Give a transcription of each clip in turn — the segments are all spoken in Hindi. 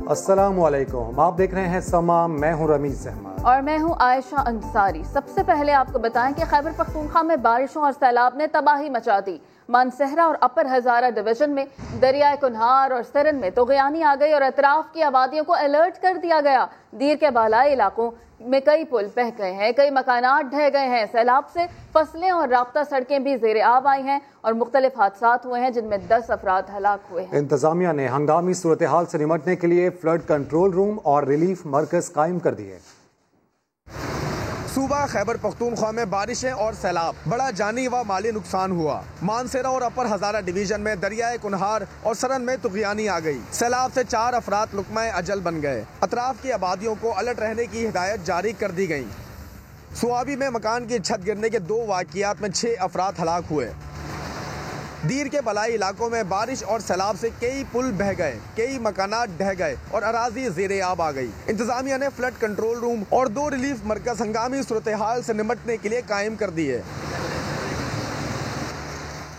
अस्सलामुअलैकुम, आप देख रहे हैं समा। मैं हूं रमीज अहमद और मैं हूं आयशा अंसारी। सबसे पहले आपको बताएं कि खैबर पख्तूनख्वा में बारिशों और सैलाब ने तबाही मचा दी। मानसहरा और अपर हजारा डिवीजन में दरियाए कुन्हार और सरन में तुग़यानी आ गई और अतराफ की आबादियों को अलर्ट कर दिया गया। दीर के बालाई इलाकों में कई पुल बह गए हैं, कई मकानात ढह गए हैं। सैलाब से फसलें और राब्ता सड़कें भी ज़ेरे आब आई हैं और मुख्तलिफ हादसात हुए हैं जिनमें 10 अफराद हलाक हुए हैं। इंतजामिया ने हंगामी सूरत हाल से निमटने के लिए फ्लड कंट्रोल रूम और रिलीफ मरकज कायम कर दिए। सूबा खैबर पख्तूनख्वा में बारिशें और सैलाब, बड़ा जानी व माली नुकसान हुआ। मानसेरा और अपर हजारा डिवीजन में दरियाए कुन्हार और सरन में तुग़यानी आ गई। सैलाब से 4 अफराद लुक़मा अजल बन गए। अतराफ की आबादियों को अलर्ट रहने की हिदायत जारी कर दी गई। सुआबी में मकान की छत गिरने के 2 वाक़ियात में 6 अफराद हलाक हुए। दीर के बलाई इलाकों में बारिश और सैलाब से कई पुल बह गए, कई मकानात ढह गए और अराजी ज़ेरे आब आ गई। इंतजामिया ने फ्लड कंट्रोल रूम और 2 रिलीफ मरकज हंगामी सूरत हाल से निमटने के लिए कायम कर दिए।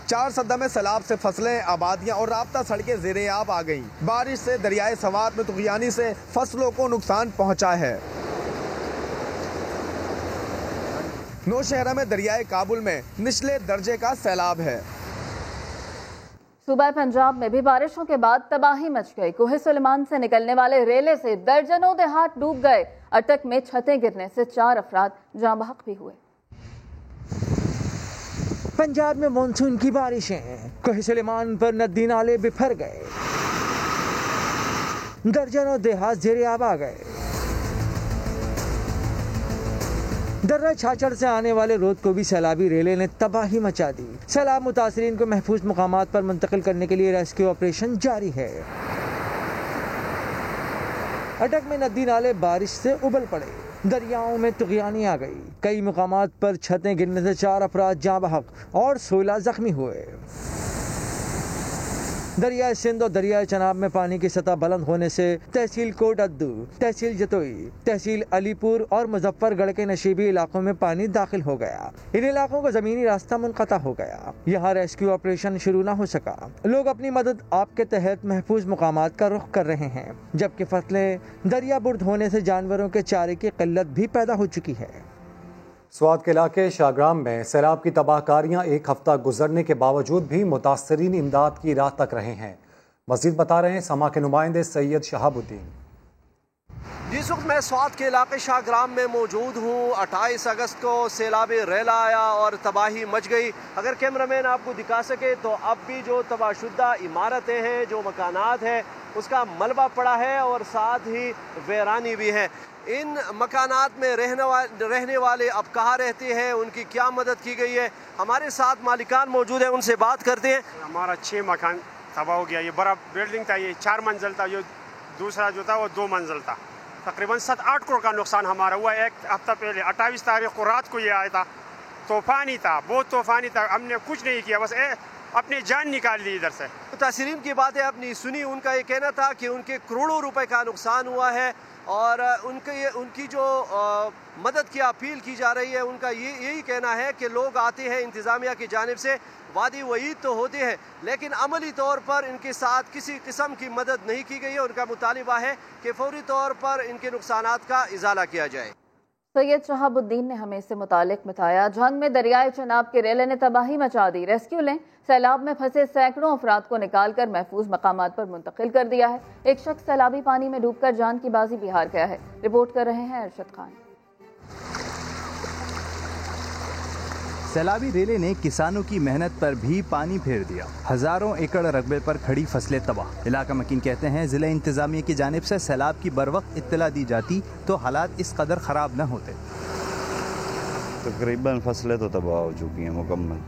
4 सदा में सैलाब से फसलें, आबादियां और राब्ता सड़कें ज़ेरे आब आ गईं। बारिश से दरियाए सवात में तुग़यानी से फसलों को नुकसान पहुँचा है। नौशहरा में दरियाए काबुल में निचले दर्जे का सैलाब है। सूबा पंजाब में भी बारिशों के बाद तबाही मच गई। कोहे सुलेमान से निकलने वाले रेले से दर्जनों देहात डूब गए। अटक में छतें गिरने से 4 अफराद जाँ बहक भी हुए। पंजाब में मानसून की बारिशें, कोहे सुलेमान पर नदी नाले बिफर गए, दर्जनों देहात ज़ेरे आब आ गए। दर्रा छाछड़ से आने वाले रोड को भी सैलाबी रेले ने तबाही मचा दी। सैलाब मुतासरीन को महफूज मुकामात पर मुंतकिल करने के लिए रेस्क्यू ऑपरेशन जारी है। अटक में नदी नाले बारिश से उबल पड़े, दरियाओं में तुग़यानी आ गई। कई मुकामात पर छतें गिरने से 4 अफराद जाँ बहक और 16 जख्मी हुए। दरियाए सिंध और दरियाए चनाब में पानी की सतह बुलंद होने से तहसील कोट अद्दू, तहसील जतोई, तहसील अलीपुर और मुजफ्फरगढ़ के नशीबी इलाकों में पानी दाखिल हो गया। इन इलाकों का जमीनी रास्ता मुनक़ता हो गया। यहाँ रेस्क्यू ऑपरेशन शुरू न हो सका। लोग अपनी मदद आपके तहत महफूज मुकामात का रुख कर रहे हैं, जबकि फसलें दरिया बुर्द होने से जानवरों के चारे की किल्लत भी पैदा हो चुकी है। स्वात के इलाके शाहग्राम में सैलाब की तबाहकारियां एक हफ्ता गुजरने के बावजूद भी मुतासरीन इमदाद की राह तक रहे हैं। मज़ीद बता रहे हैं समा के नुमाइंदे सैयद शहाबुद्दीन। जिस वक्त मैं स्वात के इलाके शाहग्राम में मौजूद हूँ, 28 अगस्त को सैलाबी रेला आया और तबाही मच गई। अगर कैमरामैन आपको दिखा सके तो अब भी जो तबाहशुदा इमारतें हैं, जो मकानात हैं, उसका मलबा पड़ा है और साथ ही वीरानी भी है। इन मकानात में रहने वाले अब कहाँ रहते हैं, उनकी क्या मदद की गई है, हमारे साथ मालिकान मौजूद हैं, उनसे बात करते हैं। हमारा 6 मकान तबाह हो गया। ये बड़ा बिल्डिंग था, ये 4 मंजिल था, ये दूसरा जो था वो 2 मंजिल था। तकरीबन 7-8 करोड़ का नुकसान हमारा हुआ। एक हफ्ता पहले 28 तारीख को रात को ये आया था, तूफानी था, बहुत तूफानी था। हमने कुछ नहीं किया, बस अपनी जान निकाल ली इधर से। मुतासरीन की बातें अपनी सुनी, उनका ये कहना था कि उनके करोड़ों रुपए का नुकसान हुआ है और उनकी जो मदद की अपील की जा रही है, उनका यही कहना है कि लोग आते हैं इंतज़ामिया की जानिब से, वादी वईद तो होते हैं, लेकिन अमली तौर पर इनके साथ किसी किस्म की मदद नहीं की गई है। उनका मुतालिबा है कि फौरी तौर पर इनके नुकसानात का इजाला किया जाए। सैयद शहाबुद्दीन ने हमें इससे मुतालिक बताया। जंग में दरियाए चनाब के रेले ने तबाही मचा दी। रेस्क्यू लें सैलाब में फंसे सैकड़ों अफराद को निकाल कर महफूज मकामात पर मुंतकिल कर दिया है। एक शख्स सैलाबी पानी में डूबकर जान की बाजी भी हार गया है। रिपोर्ट कर रहे हैं अरशद खान। सैलाबी रेले ने किसानों की मेहनत पर भी पानी फेर दिया। हजारों एकड़ रकबे पर खड़ी फसलें तबाह। इलाका मकीन कहते हैं जिला इंतजामिया की जानिब से सैलाब की बरवक्त इत्तला दी जाती तो हालात इस कदर खराब न होते। तकरीबन फसलें तो तबाह हो चुकी हैं मुकम्मल,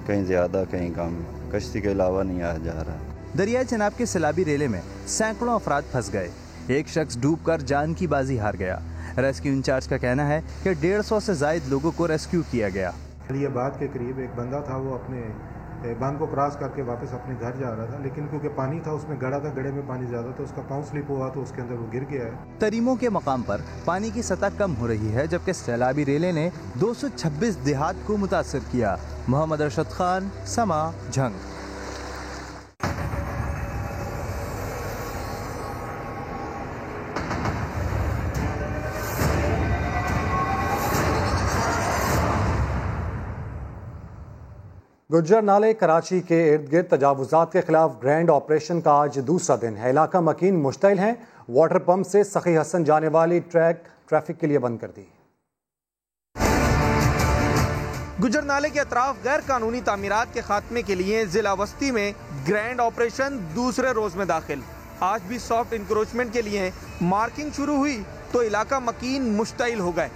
कहीं ज़्यादा कहीं कम, कश्ती के अलावा नहीं आया जा रहा। दरियाए चनाब के सैलाबी रेले में सैकड़ों अफराद फंस गए। एक शख्स डूबकर जान की बाजी हार गया। रेस्क्यू इंचार्ज का कहना है कि 150 से ज्यादा लोगों को रेस्क्यू किया गया। ये बात के करीब एक बंदा था, वो अपने बांध को क्रॉस करके वापस अपने घर जा रहा था, लेकिन क्योंकि पानी था उसमें गड़ा था, गड़े में पानी ज्यादा था, उसका पाँव स्लिप हुआ तो उसके अंदर वो गिर गया है। तरीमों के मकाम पर पानी की सतह कम हो रही है, जबकि सैलाबी रेले ने 226 देहात को मुतासर किया। मोहम्मद अरशद खान, समा, झंग। गुज्जर नाले कराची के इर्द गिर्द तजावुजात के खिलाफ ग्रैंड ऑपरेशन का आज दूसरा दिन है। इलाका मकीन मुश्तइल है। वाटर पंप से सखी हसन जाने वाली ट्रैफिक के लिए बंद कर दी। गुज्जर नाले के अतराफ गैर कानूनी तामीरात के खात्मे के लिए जिला वस्ती में ग्रैंड ऑपरेशन दूसरे रोज में दाखिल। आज भी सॉफ्ट इंक्रोचमेंट के लिए मार्किंग शुरू हुई तो इलाका मकीन मुश्तइल हो गए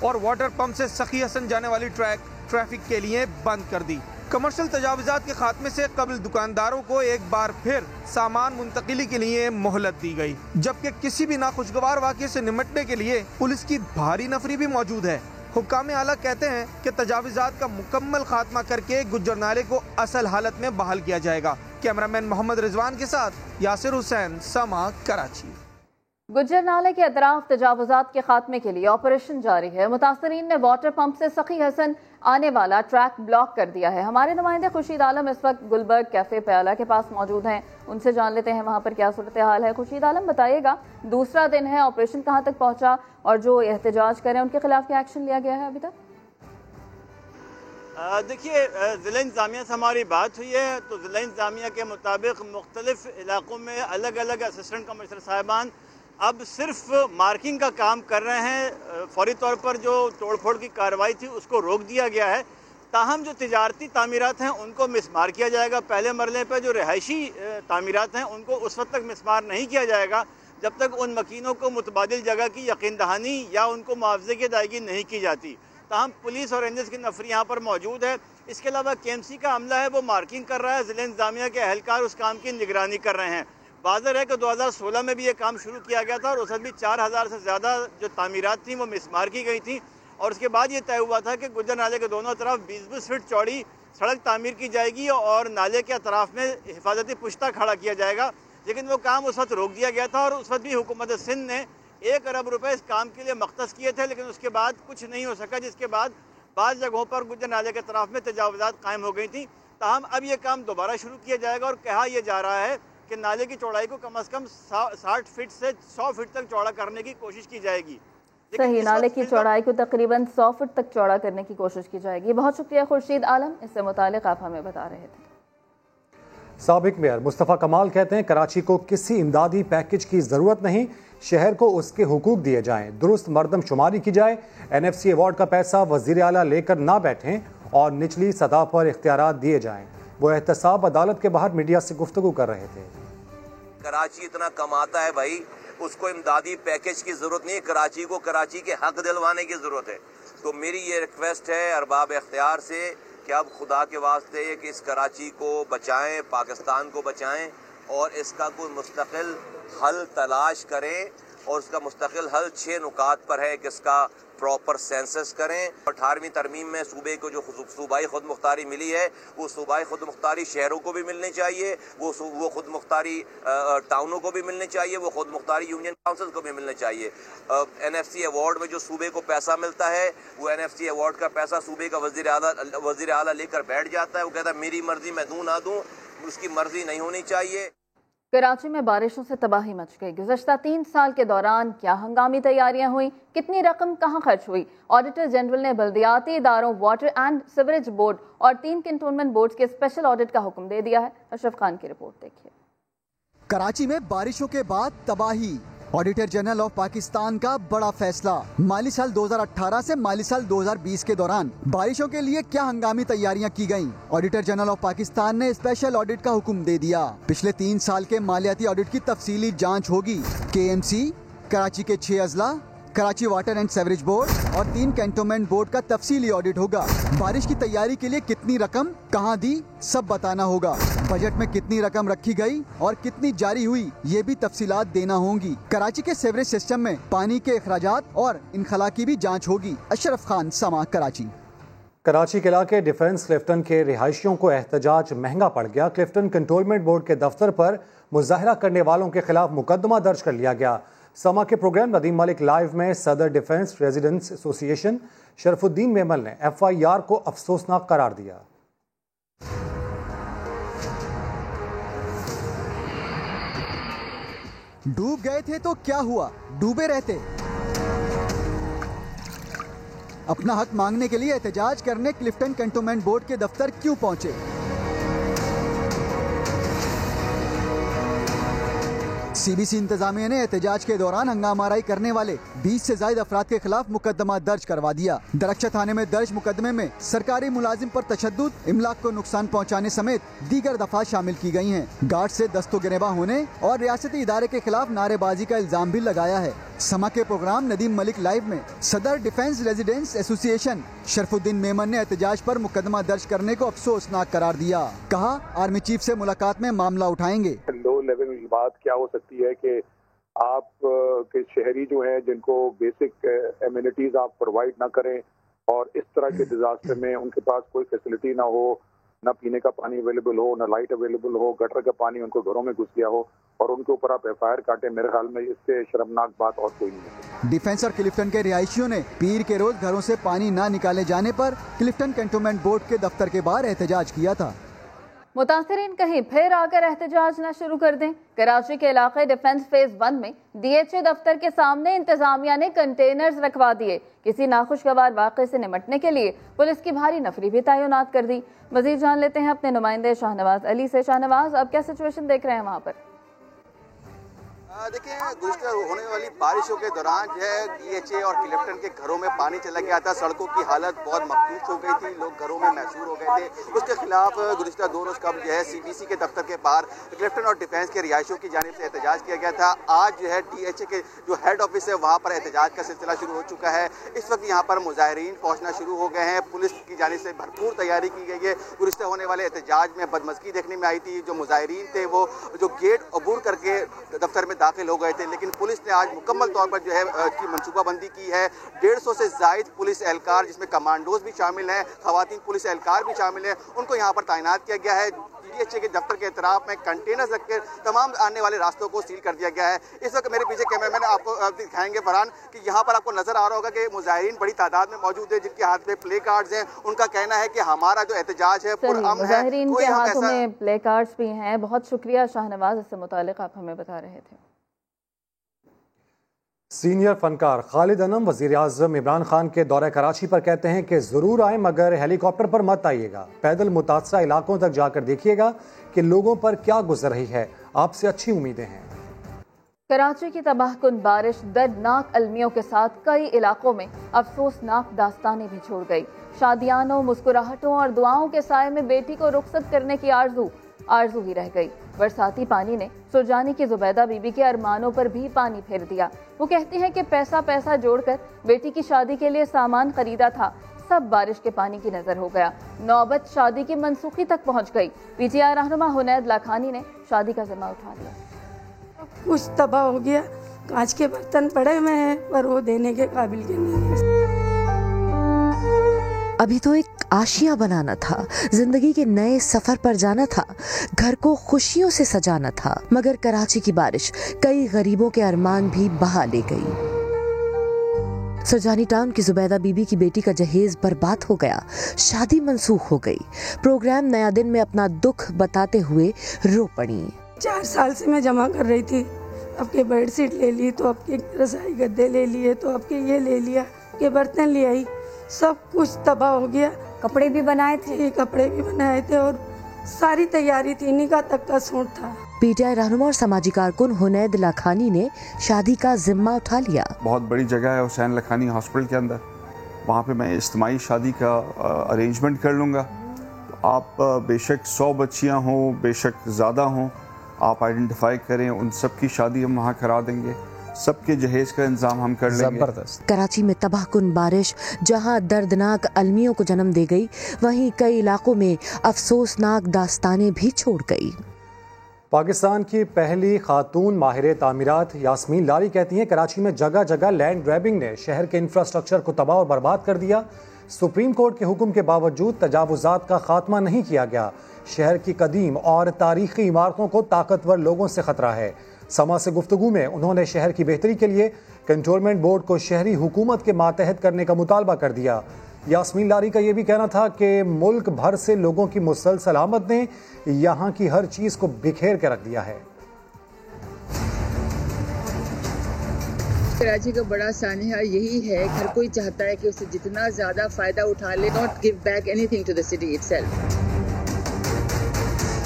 और वाटर पंप से सखी हसन जाने वाली ट्रैफिक के लिए बंद कर दी। कमर्शियल तजावुजात के खात्मे से कबल दुकानदारों को एक बार फिर सामान मुंतकिली के लिए मोहलत दी गई, जबकि किसी भी नाखुशगवार वाक़े से निपटने के लिए पुलिस की भारी नफरी भी मौजूद है। हुक्काम आला कहते हैं कि तजावुजात का मुकम्मल खात्मा करके गुज्जर नाले को असल हालत में बहाल किया जाएगा। कैमरामैन मोहम्मद रिजवान के साथ यासिर हुसैन, समा, कराची। गुज्जर नाले के अतराफ तजावुजात के खात्मे के लिए ऑपरेशन जारी है। मुतासरीन ने वाटर पंप से सखी हसन आने वाला ट्रैक ब्लॉक कर दिया है। हमारे नुमाइंदे खुर्शीद आलम इस वक्त गुलबर्ग कैफे प्याला के पास मौजूद हैं, उनसे जान लेते हैं वहाँ पर क्या सूरत हाल है। खुर्शीद आलम, बताइएगा, दूसरा दिन है, ऑपरेशन कहाँ तक पहुँचा और जो एहतजाज करें उनके खिलाफ क्या एक्शन लिया गया है अभी तक? देखिए, ज़िला इंतज़ामिया से हमारी बात हुई है तो ज़िला इंतज़ामिया के मुताबिक मुख्तलिफ इलाकों में अलग अलग असिस्टेंट कमिश्नर साहिबान अब सिर्फ मार्किंग का काम कर रहे हैं। फौरी तौर पर जो तोड़फोड़ की कार्रवाई थी उसको रोक दिया गया है। ताहम जो तिजारती तामीरात हैं उनको मिसमार किया जाएगा। पहले मरले पर जो रिहायशी तामीरात हैं उनको उस वक्त तक मिसमार नहीं किया जाएगा जब तक उन मकीनों को मुतबादिल जगह की यकीन दहानी या उनको मुआवजे की अदायगी नहीं की जाती। ताहम पुलिस और रेंजर्स की नफरी यहाँ पर मौजूद है। इसके अलावा KMC का अमला है वो मार्किंग कर रहा है, ज़िला इंतज़ामिया के अहलकार उस काम की निगरानी कर रहे हैं। वाज़ेह है कि 2016 में भी ये काम शुरू किया गया था और उस वक्त भी 4000 से ज़्यादा जो तामीरात थी वो मिसमार की गई थी और उसके बाद ये तय हुआ था कि गुज्जर नाले के दोनों तरफ 20-20 फीट चौड़ी सड़क तामीर की जाएगी और नाले के अतराफ में हिफाजती पुश्ता खड़ा किया जाएगा। लेकिन वो काम उस वक्त रोक दिया गया था और उस वक्त भी हुकूमत सिंध ने 1 अरब रुपए इस काम के लिए मख्तस किए थे, लेकिन उसके बाद कुछ नहीं हो सका, जिसके बाद बाज़ जगहों पर गुज्जर नाले के तरफ में तजावुजात कायम हो गई थी। ताहम अब ये काम दोबारा शुरू किया जाएगा और कहा यह जा रहा है कि नाले की चौड़ाई को कम से कम 60 फीट से 100 फीट तक चौड़ा करने की कोशिश की जाएगी। सही, नाले की चौड़ाई को तकरीबन 100 फीट तक चौड़ा करने की कोशिश की जाएगी। बहुत शुक्रिया खुर्शीद आलम, इससे मुतालिक आप हमें बता रहे थे। साबिक मेयर मुस्तफ़ा कमाल कहते हैं कराची को किसी इमदादी पैकेज की ज़रूरत नहीं, शहर को उसके हुकूक दिए जाएं, दुरुस्त मरदमशुमारी की जाए, NFC अवार्ड का पैसा वज़ीर आला लेकर ना बैठें और निचली सतह पर इख्तियारात दिए जाएं। वो एहतसाब अदालत के बाहर मीडिया से गुफ्तगू कर रहे थे। कराची इतना कमाता है भाई, उसको इमदादी पैकेज की जरूरत नहीं है, कराची को कराची के हक दिलवाने की जरूरत है। तो मेरी ये रिक्वेस्ट है अरबाब इख्तियार से कि अब खुदा के वास्ते कि इस कराची को बचाएं, पाकिस्तान को बचाएं और इसका कोई मुस्तकिल हल तलाश करें और उसका मुस्तकिल हल 6 नुकात पर है कि इसका प्रॉपर सेंसस करें। 18वीं तरमीम में सूबे को जो सूबाई खुद मुख्तारी मिली है वो सूबाई खुद मुख्तारी शहरों को भी मिलनी चाहिए, वो खुद मुख्तारी टाउनों को भी मिलनी चाहिए, वो खुद मुख्तारी यूनियन काउंसिल को भी मिलनी चाहिए। NFC अवार्ड में जो सूबे को पैसा मिलता है वो NFC अवार्ड का पैसा सूबे का वज़ीर आला लेकर बैठ जाता है। वो कहता है मेरी मर्जी मैं दूँ ना दूँ, उसकी मर्जी नहीं होनी चाहिए। कराची में बारिशों से तबाही मच गई। गुज़श्ता 3 साल के दौरान क्या हंगामी तैयारियां हुई, कितनी रकम कहां खर्च हुई? ऑडिटर जनरल ने बल्दियाती इदारों, वाटर एंड सीवरेज बोर्ड और 3 कैंटोनमेंट बोर्ड के स्पेशल ऑडिट का हुक्म दे दिया है। अशरफ खान की रिपोर्ट देखिए। कराची में बारिशों के बाद तबाही, ऑडिटर जनरल ऑफ पाकिस्तान का बड़ा फैसला। माली साल 2018 से माली साल 2020 के दौरान बारिशों के लिए क्या हंगामी तैयारियां की गईं? ऑडिटर जनरल ऑफ पाकिस्तान ने स्पेशल ऑडिट का हुक्म दे दिया। पिछले 3 साल के मालियाती ऑडिट की तफसीली जांच होगी। KMC, कराची के 6 अजला, Karachi water and sewerage board और 3 कैंटोनमेंट बोर्ड का तफसीली ऑडिट होगा। बारिश की तैयारी के लिए कितनी रकम कहां दी, सब बताना होगा। बजट में कितनी रकम रखी गई और कितनी जारी हुई, ये भी तफसीलात देना होंगी। कराची के सीवरेज सिस्टम में पानी के अखराजात और इनखला की भी जांच होगी। अशरफ खान, समा, कराची। कराची किला के डिफेंस क्लिफ्टन के रिहायशियों को एहतजाज महंगा पड़ गया। क्लिफ्टन कंटोनमेंट बोर्ड के दफ्तर पर मुजाहरा करने वालों के खिलाफ मुकदमा दर्ज कर लिया गया। समा के प्रोग्राम नदीम मलिक लाइव में Saddar defence residents association Sharafuddin Memon ने FIR को अफसोसनाक करार दिया। डूब गए थे तो क्या हुआ, डूबे रहते। अपना हक मांगने के लिए एहतजाज करने क्लिफ्टन कैंटोनमेंट बोर्ड के दफ्तर क्यों पहुंचे? सीबीसी इंतजामिया ने एहतजाज के दौरान हंगामाराई करने वाले 20 से ज्यादा अफराद के खिलाफ मुकदमा दर्ज करवा दिया। दरख्शा थाने में दर्ज मुकदमे में सरकारी मुलाजिम पर तशद्दुद, इमलाक को नुकसान पहुंचाने समेत दीगर दफा शामिल की गई हैं। गार्ड से दस्तो गिरेबा होने और रियासती इदारे के खिलाफ नारेबाजी का इल्जाम भी लगाया है। समा के प्रोग्राम नदीम मलिक लाइव में Saddar defence residents association Sharafuddin Memon ने एहतजाज पर मुकदमा दर्ज करने को अफसोसनाक करार दिया। कहा, आर्मी चीफ से मुलाकात में मामला उठाएंगे। लो लेवल बात क्या हो सकती है कि आप के शहरी जो हैं जिनको बेसिक एमिनिटीज आप प्रोवाइड ना करें और इस तरह के डिजास्टर में उनके पास कोई फैसिलिटी ना हो, ना पीने का पानी अवेलेबल हो, ना लाइट अवेलेबल हो, गटर का पानी उनको घरों में घुस गया हो और उनके ऊपर आप FIR काटे, मेरे ख्याल में इससे शर्मनाक बात और कोई नहीं है। डिफेंस और क्लिफ्टन के रिहायशियों ने पीर के रोज घरों से पानी ना निकाले जाने पर क्लिफ्टन कैंटोनमेंट बोर्ड के दफ्तर के बाहर एहतजाज किया था। मुतासिरीन कहीं फिर आकर एहतजाज न शुरू कर दें। कराची के इलाके डिफेंस फेज 1 में DHA दफ्तर के सामने इंतजामिया ने कंटेनर्स रखवा दिए। किसी नाखुशगवार वाक़े से निपटने के लिए पुलिस की भारी नफरी भी तैनात कर दी। मजीद जान लेते हैं अपने नुमाइंदे शाहनवाज अली से। शाहनवाज, अब क्या सिचुएशन देख रहे हैं वहाँ पर? देखिए, गुज़श्ता होने वाली बारिशों के दौरान जो है DHA और क्लिफ्टन के घरों में पानी चला गया था। सड़कों की हालत बहुत मखसूस हो गई थी, लोग घरों में महसूर हो गए थे। उसके खिलाफ गुज़श्ता 2 रोज़ कब जो है CBC के दफ्तर के बाहर क्लिफ्टन और डिफेंस के रिहायशियों की जानिब से एहतजाज किया गया था। आज जो है DHA के जो हेड ऑफिस है वहाँ पर एहतजाज का सिलसिला शुरू हो चुका है। इस वक्त यहाँ पर मुजाहिरीन पहुँचना शुरू हो गए हैं। पुलिस की जानिब से भरपूर तैयारी की गई है। गुज़श्ता होने वाले एहतजाज में बदमज़गी देखने में आई थी। जो मुजाहिरीन थे वो जो गेट अबूर करके दफ्तर में दाखिल हो गए थे, लेकिन पुलिस ने आज मुकम्मल तौर पर जो है की मनसूबाबंदी की है। 150 से जायद पुलिस एहलकार, जिसमें कमांडोज भी शामिल हैं, खवातीन पुलिस एहलकार भी शामिल हैं, उनको यहाँ पर तैनात किया गया है। DHA के दफ्तर के इतराफ में कंटेनर्स रखकर तमाम आने वाले रास्तों को सील कर दिया गया है। इस वक्त मेरे पीछे कैमरामैन आपको दिखाएंगे फरहान कि यहाँ पर आपको नजर आ रहा होगा कि मुजाहिरीन बड़ी तादाद में मौजूद है, जिनके हाथ में प्ले कार्ड्स हैं। उनका कहना है कि हमारा जो एहतजाज है पुरअमन है। मुजाहिरीन के हाथों में प्ले कार्ड्स भी हैं। बहुत शुक्रिया शाहनवाज, इससे मुतालिक आप हमें बता रहे थे। सीनियर फनकार खालिद अनम वज़ीर आज़म इमरान खान के दौरे कराची पर कहते हैं कि ज़रूर आए मगर हेलीकॉप्टर पर मत आइएगा, पैदल मुतासरा इलाकों तक जाकर देखिएगा कि लोगों पर क्या गुजर रही है। आपसे अच्छी उम्मीदें हैं। कराची की तबाहकुन बारिश दर्दनाक अलमियों के साथ कई इलाकों में अफसोसनाक दास्तानें भी छोड़ गई। शादियानों, मुस्कुराहटों और दुआओं के साए में बेटी को रुखसत करने की आरजू ही रह गई। बरसाती पानी ने सुरजानी की जुबैदा बीबी के अरमानों पर भी पानी फेर दिया। वो कहती हैं कि पैसा जोड़कर बेटी की शादी के लिए सामान खरीदा था, सब बारिश के पानी की नजर हो गया। नौबत शादी की मनसूखी तक पहुंच गई। PTI रहनुमा हुनैद लाखानी ने शादी का जिम्मा उठा लिया। कुछ तबाह हो गया, कांच के बर्तन पड़े हुए हैं पर वो देने के काबिल के नहीं है। अभी तो एक आशिया बनाना था, जिंदगी के नए सफर पर जाना था, घर को खुशियों से सजाना था, मगर कराची की बारिश कई गरीबों के अरमान भी बहा ले गई। सुरजानी टाउन की जुबैदा बीबी की बेटी का जहेज बर्बाद हो गया, शादी मंसूख हो गई। प्रोग्राम नया दिन में अपना दुख बताते हुए रो पड़ी। 4 साल से मैं जमा कर रही थी, अब के बेड शीट ले ली, तो अब के रजाई गद्दे ले लिए, तो अब के ये ले लिया, के बर्तन ले आई, सब कुछ तबाह हो गया। कपड़े भी बनाए थे, कपड़े भी बनाए थे और सारी तैयारी थी, निकाह तक का सूट था। PTI रहनुमा और समाजी कारकुन हुनैद लाखानी ने शादी का जिम्मा उठा लिया। बहुत बड़ी जगह है हुसैन लाखानी हॉस्पिटल के अंदर, वहाँ पे मैं इज्तिमाई शादी का अरेंजमेंट कर लूँगा। तो आप बेशक 100 बच्चियाँ हों, बेशक ज़्यादा हों, आप आइडेंटिफाई करें, उन सब की शादी हम वहाँ करा देंगे, सबके जहेज का इंतजाम हम कर लेंगे। जबरदस्त। कराची में तबाहकुन बारिश जहां दर्दनाक अलमियों को जन्म दे गई, वहीं कई इलाकों में अफसोसनाक दास्तानें भी छोड़ गई। पाकिस्तान की पहली खातून माहिर तामीरात यास्मीन लारी कहती हैं कराची में जगह जगह लैंड ग्रैबिंग ने शहर के इंफ्रास्ट्रक्चर को तबाह और बर्बाद कर दिया। सुप्रीम कोर्ट के हुक्म के बावजूद तजावुजात का खात्मा नहीं किया गया। शहर की कदीम और तारीखी इमारतों को ताकतवर लोगों से खतरा है। समा से गुफ्तगू में उन्होंने शहर की बेहतरी के लिए कंटोनमेंट बोर्ड को शहरी हुकूमत के मातहत करने का मुतालबा कर दिया। यास्मीन लारी का यह भी कहना था कि मुल्क भर से लोगों की मुसलसल आमद ने यहाँ की हर चीज को बिखेर के रख दिया है। कराची का बड़ा सानिया यही है, हर कोई चाहता है कि उससे जितना ज्यादा फायदा उठा ले, not give back anything to the city itself.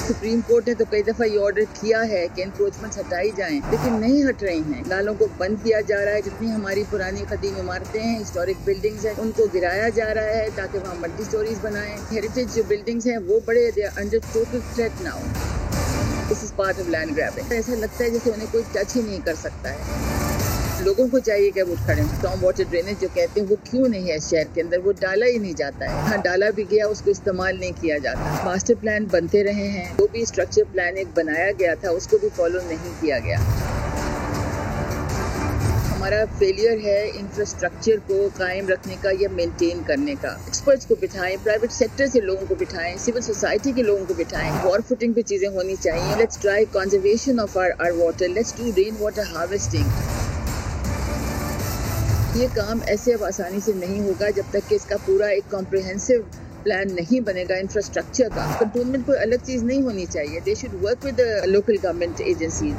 Supreme court ने तो कई दफा ये ऑर्डर किया है कि एनक्रोचमेंट हटाई जाएं, लेकिन नहीं हट रही हैं। नालों को बंद किया जा रहा है, जितनी हमारी पुरानी कदीम इमारतें हैं, हिस्टोरिक बिल्डिंग्स हैं, उनको गिराया जा रहा है ताकि वहाँ मल्टी स्टोरीज बनाएं। हेरिटेज जो बिल्डिंग्स हैं वो बड़े under total threat now. This is part of land grabbing. ऐसा लगता है जैसे उन्हें कोई टच ही नहीं कर सकता है। लोगों को चाहिए कि वो उठ खड़े। स्टॉर्म वाटर ड्रेनेज जो कहते हैं वो क्यों नहीं है शहर के अंदर, वो डाला ही नहीं जाता है। हाँ, डाला भी गया, उसको इस्तेमाल नहीं किया जाता। मास्टर प्लान बनते रहे हैं, वो भी स्ट्रक्चर प्लान एक बनाया गया था, उसको भी फॉलो नहीं किया गया। हमारा फेलियर है इंफ्रास्ट्रक्चर को कायम रखने का या मेंटेन करने का। एक्सपर्ट्स को बिठाएं, प्राइवेट सेक्टर से लोगों को बिठाएं, सिविल सोसाइटी के लोगों को बिठाएं। वॉर फुटिंग पे चीजें होनी चाहिए। Let's try conservation of our water, let's do rain water harvesting. ये काम ऐसे अब आसानी से नहीं होगा जब तक कि इसका पूरा एक कॉम्प्रिहेंसिव प्लान नहीं बनेगा इंफ्रास्ट्रक्चर का। कंटोनमेंट कोई अलग चीज नहीं होनी चाहिए। They should work with local government agencies.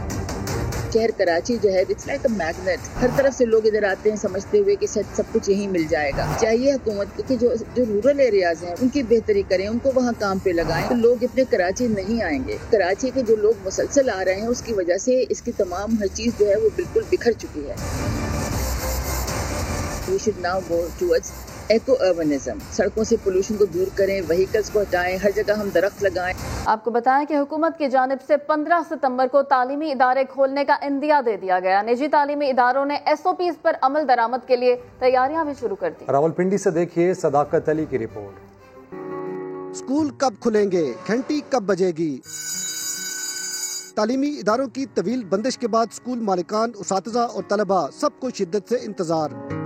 शहर कराची जो है इट्स लाइक अ मैग्नेट, हर तरफ से लोग इधर आते हैं समझते हुए कि सब कुछ यहीं मिल जाएगा। चाहिए हुकूमत के जो रूरल एरियाज हैं उनकी बेहतरी करें, उनको वहाँ काम पे लगाएं, तो लोग इतने कराची नहीं आएंगे। कराची के जो लोग मुसलसल आ रहे हैं उसकी वजह से इसकी तमाम हर चीज जो है वो बिल्कुल बिखर चुकी है। We should now go towards eco-urbanism. सड़कों से पोल्यूशन को दूर करें, व्हीकल्स को हटाएं, हर जगह हम दरख्त लगाएं। आपको बताएं कि हुकूमत की जानिब से 15 सितंबर को तालीमी इदारे खोलने का इंदिया दे दिया गया। निजी तालीमी इदारों ने SOPs पर अमल दरामद के लिए तैयारियां भी शुरू कर दी। रावलपिंडी से देखिए सदाकत अली की रिपोर्ट। स्कूल कब खुलेंगे, घंटी कब बजेगी? तालीमी इदारों की तवील बंदिश के बाद स्कूल मालिकान, उसातिज़ा और तलबा सबको शिद्दत से इंतजार।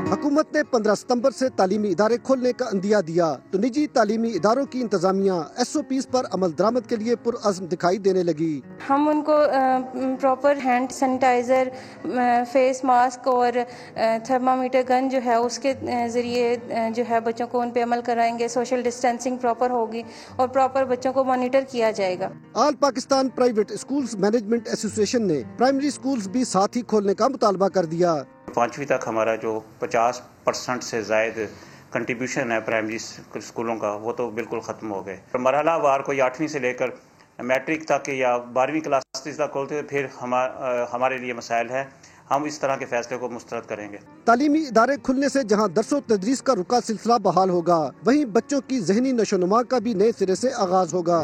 हुकूमत ने 15 सितंबर से तालीमी इदारे खोलने का अंदिया दिया तो निजी तालीमी इदारों की इंतजामिया SOPs पर अमल दरामद के लिए पुरअज़्म दिखाई देने लगी। हम उनको proper hand sanitiser, face mask और थर्मामीटर गन जो है उसके ज़रिए जो है बच्चों को उन पे अमल कराएंगे। सोशल डिस्टेंसिंग प्रॉपर होगी और प्रॉपर बच्चों को मॉनिटर किया जाएगा। All Pakistan private schools management association ने प्राइमरी स्कूल्स भी साथ ही खोलने का मुतालबा कर दिया। 5वीं तक हमारा जो 50% से ज़ायद कंट्रीब्यूशन है प्राइमरी स्कूलों का वो तो बिल्कुल ख़त्म हो गए। मरहला वार कोई 8वीं से लेकर मैट्रिक तक या 12वीं क्लास तक खोलते फिर हमारे लिए मसाइल है। हम इस तरह के फैसले को मुस्तरद करेंगे। तालीमी इदारे खुलने से जहां दरसो तदरीस का रुका सिलसिला बहाल होगा, वहीं बच्चों की ज़हनी नशोनुमा का भी नए सिरे से आगाज होगा।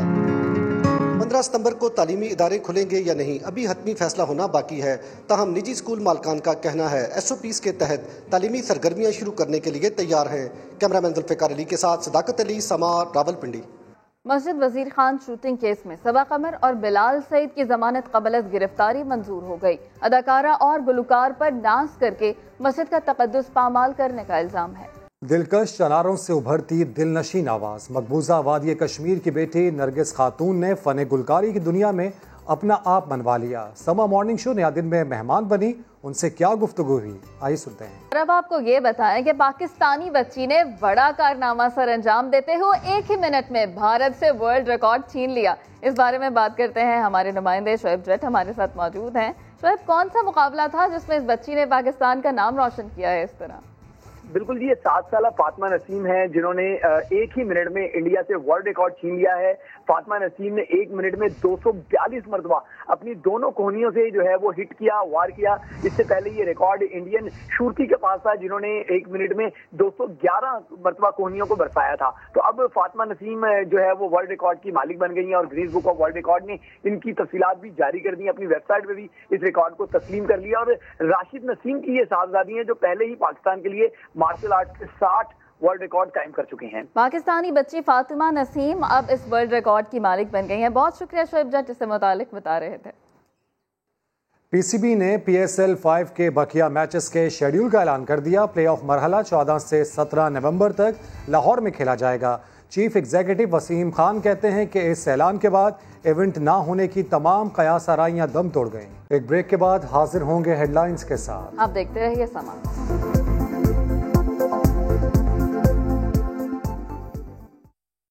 15 सितंबर को तालीमी इदारे खुलेंगे या नहीं, अभी हतमी फैसला होना बाकी है। ताहम निजी स्कूल मालकान का कहना है SOPs के तहत तालीमी सरगर्मियाँ शुरू करने के लिए तैयार हैं। कैमरामैन जुल्फ़िकार अली के साथ सदाकत अली, समा, रावलपिंडी। मस्जिद वजीर खान शूटिंग केस में सबा कमर और बिलाल सईद की जमानत कबल गिरफ्तारी मंजूर हो गई। अदाकारा और गुलकार पर डांस करके मस्जिद का तकद्दुस पामाल करने का इल्जाम है। दिलकश अनारों से उभरती दिलनशीन आवाज। मकबूजा वादी कश्मीर की बेटी नरगिस खातून ने फन गुलकारी की दुनिया में अपना आप मनवा लिया। समा मॉर्निंग शो नया दिन में मेहमान बनी, उनसे क्या गुफ्तगू हुई, आइए सुनते हैं। और अब आपको ये बताएं कि पाकिस्तानी बच्ची ने बड़ा कारनामा सर अंजाम देते हुए 1 ही मिनट में भारत से वर्ल्ड रिकॉर्ड छीन लिया। इस बारे में बात करते हैं, हमारे नुमाइंदे शोएब जट हमारे साथ मौजूद हैं। शोएब, कौन सा मुकाबला था जिसमें इस बच्ची ने पाकिस्तान का नाम रोशन किया है इस तरह? बिल्कुल जी, ये 7 साल फातिमा नसीम है जिन्होंने 1 ही मिनट में इंडिया से वर्ल्ड रिकॉर्ड छीन लिया है। फातिमा नसीम ने 1 मिनट में 242 मरतबा अपनी दोनों कोहनियों से जो है वो हिट किया, वार किया। इससे पहले ये रिकॉर्ड इंडियन शूरती के पास था जिन्होंने 1 मिनट में 211 मरतबा कोहनियों को बरसाया था। तो अब फातिमा नसीम जो है वो वर्ल्ड रिकॉर्ड की मालिक बन गई है और Guinness book of world record ने इनकी तफसीलात भी जारी कर दी, अपनी वेबसाइट पे भी इस रिकॉर्ड को तस्लीम कर लिया। और राशिद नसीम की ये साहबजादी है जो पहले ही पाकिस्तान के लिए मार्शल आर्ट के 60 वर्ल्ड रिकॉर्ड कायम कर चुके हैं। पाकिस्तानी बच्ची फातिमा नसीम अब इस वर्ल्ड रिकॉर्ड की मालिक बन गई हैं। बहुत शुक्रिया शोएब जट, इससे मुतालिक बता रहे थे। PCB ने PSL 5 के बकिया मैचेस के शेड्यूल का ऐलान कर दिया। प्लेऑफ मरहला 14 से 17 नवंबर तक लाहौर में खेला जाएगा। चीफ एग्जीक्यूटिव वसीम खान कहते हैं कि इस ऐलान के बाद इवेंट ना होने की तमाम कयास आराइयां दम तोड़ गईं। एक ब्रेक के बाद हाजिर होंगे हेडलाइंस के साथ। आप देखते रहिए समा।